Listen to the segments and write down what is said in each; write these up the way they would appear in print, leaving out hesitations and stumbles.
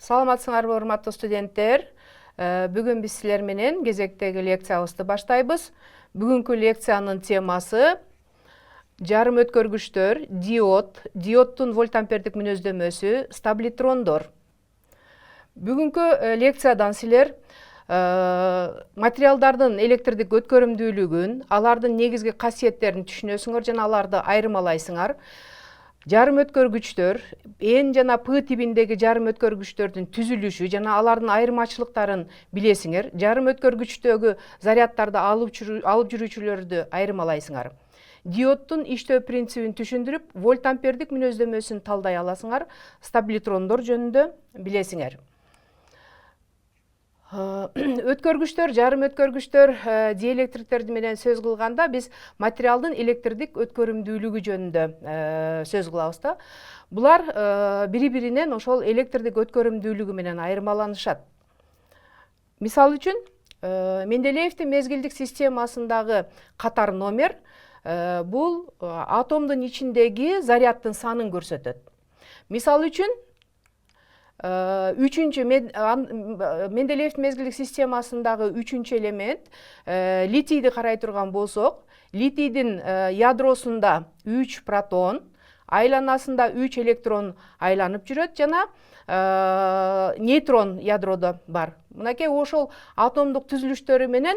Саламатсыңарбы, урматтуу студенттер. Бүгүн биз силер менен кезектеги лекциябызды баштайбыз. Бүгүнкү лекциянын темасы жарым өткөргүчтөр, диоддун вольтампердик мүнөздөмөсү, стаблитрондор. Бүгүнкү лекциядан силер материалдардын электрдик өткөрүмдүүлүгүн, алардын негизги касиеттерин түшүнөсүңөр жана аларды айырмалайсыңар. Жарым өткөргүчтөр, N жана P тибиндеги жарым өткөргүчтөрдүн түзүлүшү жана алардын айырмачылыктарын билесиңер. Жарым өткөргүчтөгү заряддарды алып жүрүүчүлөрдү айырмалайсыңар. Диоддун иштөө принцибин түшүндүрүп, вольтампердик мүнөздөмөсүн талдай аласыңар. Стаблитрондор жөнүндө билесиңер. Өткөргүчтөр, жарым өткөргүчтөр, диэлектриктер менен сөз кылганда биз материалдын электрдик өткөрүмдүүлүгү жөнүндө сөз кылабыз да. Булар бири-биринен ошол электрдик өткөрүмдүүлүгү менен айырмаланышат. Мисалы үчүн, Менделеевдин мезгилдик системасындагы катар номер бул атомдун ичиндеги заряддын санын көрсөтөт. Мисалы үчүн, Менделеевдин мезгилдик системасындагы үчүнчү элемент литийди карай турган болсок, литийдин ядросунда 3 протон, айланасында 3 электрон айланып жүрөт жана нейтрон ядрода бар. Мынакей ошол атомдук түзүлүштөрү менен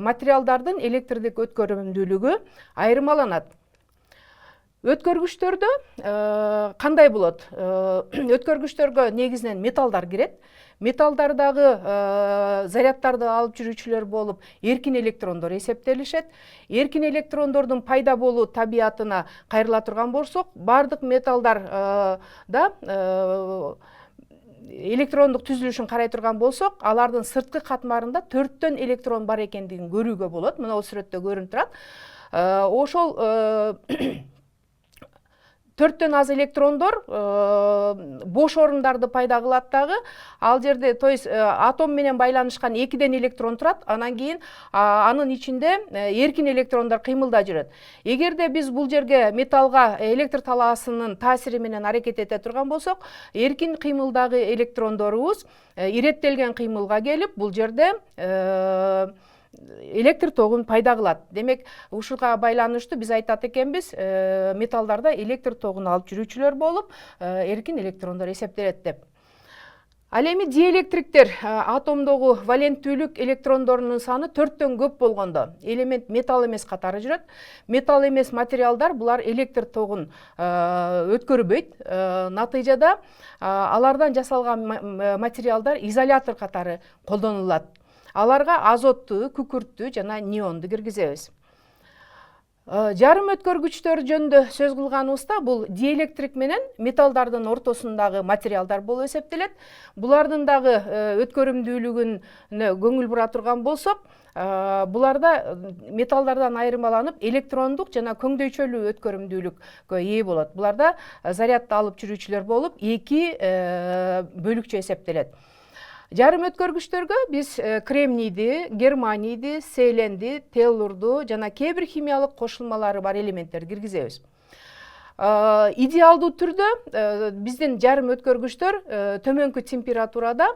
материалдардын электрдик өткөрүмдүүлүгү айырмаланат. Өткөргүчтөрдө кандай болот? Өткөргүчтөргө негизинен металлдар кирет. Металлдардагы заряддарды алып жүрүүчүлөр болуп, эркин электрондор эсептелишет. Эркин электрондордун пайда болуу табиятына кайрыла турган болсок, бардык металлдар да электрондук түзүлүшүн карай турган болсок, алардын сырткы катмарында 4төн электрон бар экендигин көрүүгө болот. Мына сүрөттө көрүнүп турат. Ошол 4төн аз электрондор бош орундарды пайда кылат дагы. Ал жерде, то есть атом менен байланышкан 2ден электрон турат, анан кийин анын ичинде эркин электрондор кыймылда жүрөт. Эгерде биз бул жерге металлга электр талаасынын таасири менен аракет эте турган болсок, эркин кыймылдагы электрондорубуз иреттелген кыймылга келип, бул жерде электр тогун пайда кылат. Демек, ушуга байланыштуу биз айтат экенбиз, металлдарда электр тогун алып жүрүүчүлөр болуп, эркин электрондор эсептелет деп. Ал эми диэлектриктер атомдогу валенттүүлүк электрондорунун саны 4төн көп болгондо, элемент металл эмес катары жүрөт. Металл эмес материалдар булар электр тогун өткөрбөйт. Натыйжада алардан жасалган материалдар изолятор катары колдонулат. Аларга азотту, күкүрттү жана неонду киргизебиз. Жарым өткөргүчтөр жөнүндө сөз кылганыбызда, бул диэлектрик менен металлдардын ортосундагы материалдар болуп эсептелет. Булардын дагы өткөрүмдүүлүгүнө көңүл бура турган болсок, буларда металлдардан айырмаланып электрондук жана көңдөйчөлүү өткөрүмдүүлүккө ээ болот. Буларда зарядды алып жүрүүчүлөр болуп, 2 бөлүкчө эсептелет. Жарым өткөргүчтөргө биз кремнийди, германийди, селенди, теллурду жана кээ бир химиялык кошулмалары бар элементтерди киргизебиз. Идеалдуу түрдө биздин жарым өткөргүчтөр төмөнкү температурада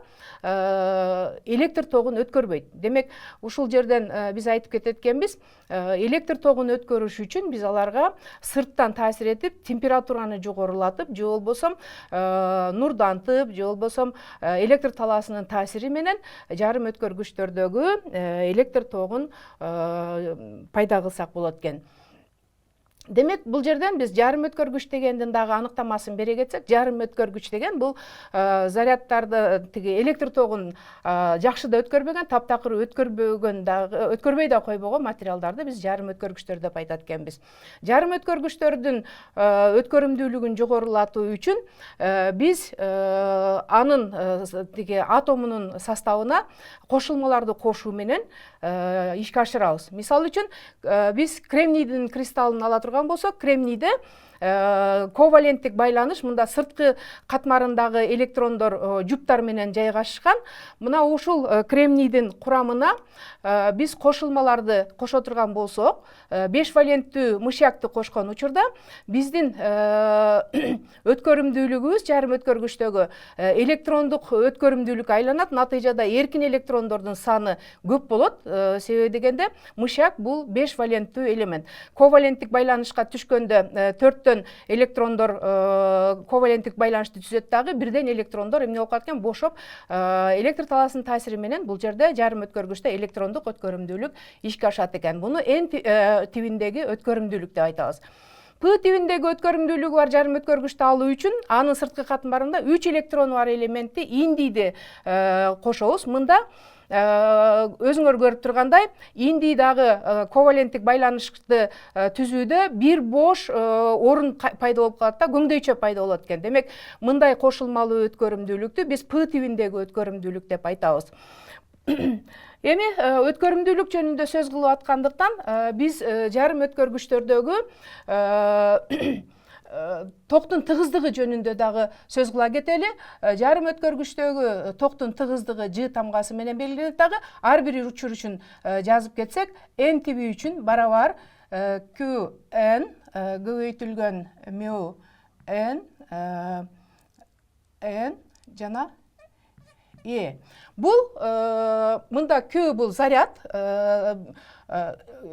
электр тогун өткөрбөйт. Демек, ушул жерден биз айтып кетет экенбиз, электр тогун өткөрүш үчүн биз аларга сырттан таасир этип, температураны жогорулатып, же болбосо нурдантып, же болбосо электр талаасынын таасири менен жарым өткөргүчтөрдөгү электр тогун пайда кылсак болот экен. Демек, бул жерден биз жарым өткөргүч дегендин дагы аныктамасын бере кетсек, жарым өткөргүч деген бул заряддарды, электр тогун жакшы да өткөрбөгөн, таптакыр өткөрбөй да койбогон материалдарды биз жарым өткөргүчтөр деп айтат экенбиз. Жарым өткөргүчтөрдүн өткөрүмдүүлүгүн жогорулатуу үчүн биз анын атомунун составына кошулмаларды кошуу менен ишке ашырабыз. Мисалы үчүн, биз кремнийдин кристаллын ала турган турган болсок, кремнийде коваленттик байланыш, мында сырткы катмарындагы электрондор жуптар менен жайгашкан. Мына ушул кремнийдин курамына биз кошулмаларды кошо турган болсок, 5 валенттүү мышьякты кошкон учурда биздин өткөрүмдүүлүгүбүз жарым өткөргүчтөгү электрондук өткөрүмдүүлүк айланат. Натыйжада эркин электрондордун саны көп болот. Себеби дегенде мышьяк бул 5 валенттүү элемент. Коваленттик байланышка түшкөндө 4төн электрондор коваленттик байланышты түзөт дагы, бирден электрондор эмне болуп калат экен, бошоп электр талаасынын таасири менен бул жерде жарым өткөргүчтө электрондук өткөрүмдүүлүк ишке ашат экен. Буну N тибиндеги өткөрүмдүүлүк деп айтабыз. P тибиндеги өткөрүмдүүлүгү бар жарым өткөргүчтү алуу үчүн анын сырткы катмарында 3 электрону бар элементти индийди кошобуз. Мында өзүңөр көрүп тургандай, индий дагы коваленттик байланышты түзүүдө бир бош орун пайда болуп калат да, көңдөйчө пайда болот экен. Демек, мындай кошулмалуу өткөрүмдүүлүктү биз P тибиндеги өткөрүмдүүлүк деп айтабыз. Эми өткөрүмдүүлүк жөнүндө сөз кылып аткандыктан, биз жарым өткөргүчтөрдөгү токтун тыгыздыгы жөнүндө дагы сөз кыла кетели. Жарым өткөргүчтөгү токтун тыгыздыгы G тамгасы менен белгиленет дагы. Ар бир учур үчүн жазып кетсек, N тиби үчүн барабар QN көбөйтүлгөн мю N жана E. Бул мында Q бул заряд,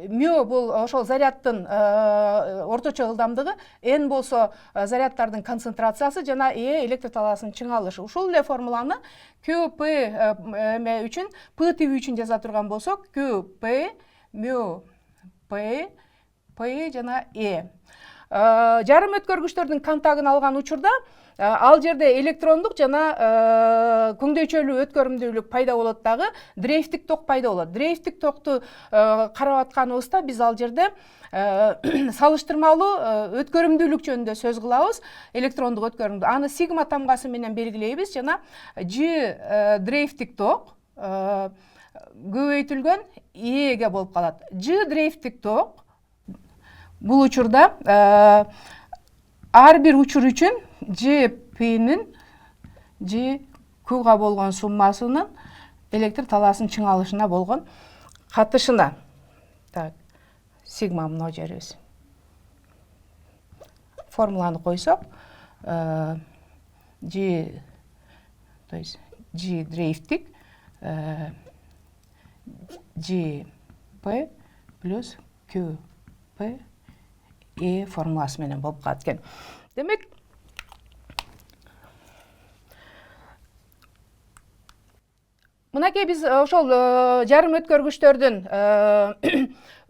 мю бул ошол зарядтын орточо ылдамдыгы, N болсо зарядтардын концентрациясы жана E электр талаасынын чыңалышы. Ушул эле формуланы QP үчүн, P тиби үчүн жаза турган болсок, QP мю P жана E. Жарым өткөргүчтөрдүн контагын алган учурда ал жерде электрондук жана көңдөйчөлүү өткөрүмдүүлүк пайда болот дагы, дрейфтик ток пайда болот. Дрейфтик токту карап атканыбызда биз ал жерде салыштырмалуу өткөрүмдүүлүк жөнүндө сөз кылабыз. Электрондук өткөрүмдүү. Аны сигма тамгасы менен белгилейбиз жана G дрейфтик ток көбөйтүлгөн E'ге болуп калат. G дрейфтик ток бул учурда ар бир учур үчүн GP'нин GQга болгон суммасынын электр талаасынын чыңалышына болгон катышына. Так, сигма мына жерибиз. Формуланы койсок, G, то есть G дрейфтик, GP плюс QP E формуласы менен болуп калат экен. Демек, мынакей биз ошол жарым өткөргүчтөрдүн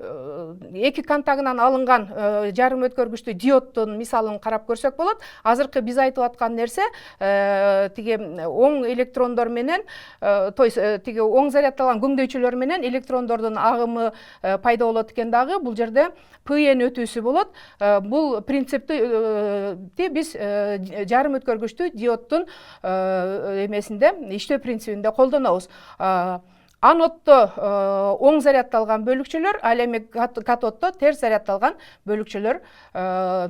эки контагынан алынган жарым өткөргүчтүү диоддун мисалын карап көрсөк болот. Азыркы биз айтып аткан нерсе тиги оң электрондор менен, то есть тиги оң зарядталган көңдөйчөлөр менен электрондордун агымы пайда болот экен дагы. Бул жерде PN өтүүсү болот. Бул принципти биз жарым өткөргүчтүү диоддун эмесинде, иштөө принцибинде колдонобуз. Аноддо оң зарядталган бөлүкчөлөр, ал эми катоддо терс зарядталган бөлүкчөлөр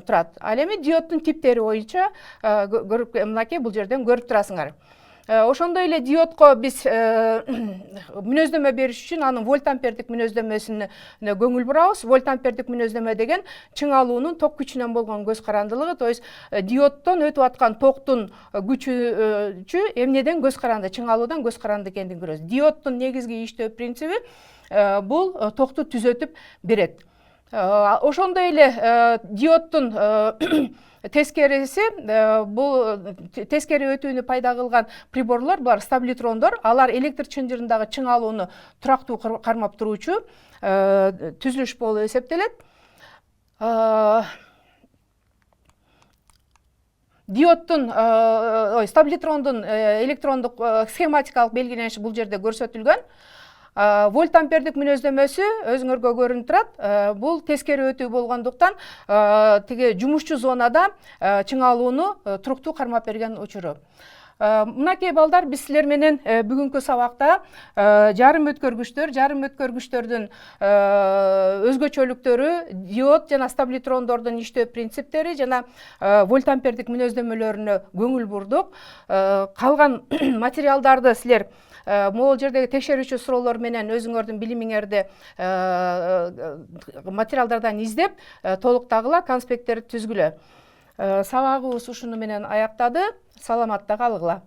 турат. Ал эми диоддун типтери боюнча мынакей бул жерден көрүп турасыңар. Ошондой эле диодко биз мүнөздөмө бериш үчүн анын вольт-ампердик мүнөздөмөсүнө көңүл бурабыз. Вольт-ампердик мүнөздөмө деген чыңалуунун ток күчүнөн болгон көз карандылыгы, то есть диоддон өтүп аткан токтун күчү эмнеден көз каранды, чыңалуудан көз каранды экендигин көрөбүз. Диоддун негизги иштөө принциби бул токту түзөтүп берет. Ошондой эле диоддун тескериси, бул тескери өтүүнү пайда кылган приборлор, булар стабилитрондор. Алар электр чынжырындагы чыңалууну турактуу кармап туруучу түзүлүш болуп эсептелет. Диоддун, стабилитрондун электрондук схематикалык белгилениши бул жерде көрсөтүлгөн. Вольт-ампердик мүнөздөмөсү өзүңөргө көрүнүп турат. Бул тескери өтүү болгондуктан тиги жумушчу зонада чыңалууну туруктуу кармап берген учуру. Мынакей балдар, биз силер менен бүгүнкү сабакта жарым өткөргүчтөрдүн өзгөчөлүктөрү, диод жана стаблетрондордун иштөө принциптери жана вольтампердик мүнөздөмөлөрүнө көңүл бурдук. Калган материалдарды силер могул жердеги текшерүүчү суроолор менен өзүңөрдүн билимиңерди материалдардан издеп толуктагыла, конспекттерди түзгүлө. Сабагыбыз ушуну менен аяктады. Саламатта калгыла.